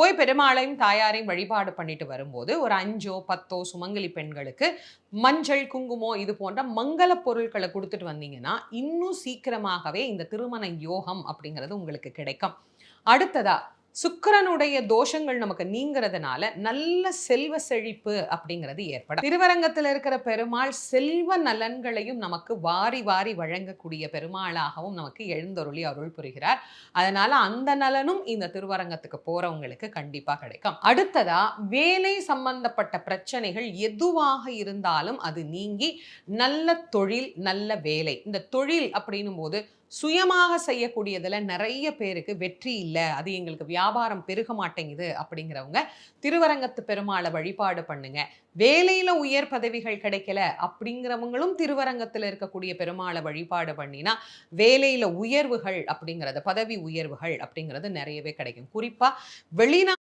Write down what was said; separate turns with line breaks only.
போய் பெருமாளையும் தாயாரையும் வழிபாடு பண்ணிட்டு வரும்போது ஒரு 5ஓ 10ஓ சுமங்கலி பெண்களுக்கு மஞ்சள், குங்குமம் இது போன்ற மங்கள பொருட்கள குடுத்துட்டு வந்தீங்கன்னா, இன்னும் சீக்கிரமாகவே இந்த திருமண யோகம் அப்படிங்கிறது உங்களுக்கு கிடைக்கும். அடுத்ததா, சுக்கிரனுடைய தோஷங்கள் நமக்கு நீங்கிறதுனால, நல்ல செல்வ செழிப்பு அப்படிங்கிறது ஏற்படும். திருவரங்கத்துல இருக்கிற பெருமாள் செல்வ நலன்களையும் நமக்கு வாரி வாரி வழங்கக்கூடிய பெருமாளாகவும் நமக்கு எழுந்தருளி அருள் புரிகிறார். அதனால அந்த நலனும் இந்த திருவரங்கத்துக்கு போறவங்களுக்கு கண்டிப்பா கிடைக்கும். அடுத்ததா, வேலை சம்பந்தப்பட்ட பிரச்சனைகள் எதுவாக இருந்தாலும் அது நீங்கி நல்ல தொழில், நல்ல வேலை. இந்த தொழில் அப்படின்னும்போது சுயமாக செய்யக்கூடியதுல நெறைய பேருக்கு வெற்றி இல்ல. அது எங்களுக்கு வியாபாரம் பெருக மாட்டேங்குது அப்படிங்கிறவங்க, திருவரங்கத்து பெருமாள வழிபாடு பண்ணுங்க. வேலையில உயர் பதவிகள் கிடைக்கல அப்படிங்கிறவங்களும் திருவரங்கத்துல இருக்கக்கூடிய பெருமாள வழிபாடு பண்ணினா, வேலையில உயர்வுகள் அப்படிங்கிறது, பதவி உயர்வுகள் அப்படிங்கிறது நெறையவே கிடைக்கும். குறிப்பா வெளிநா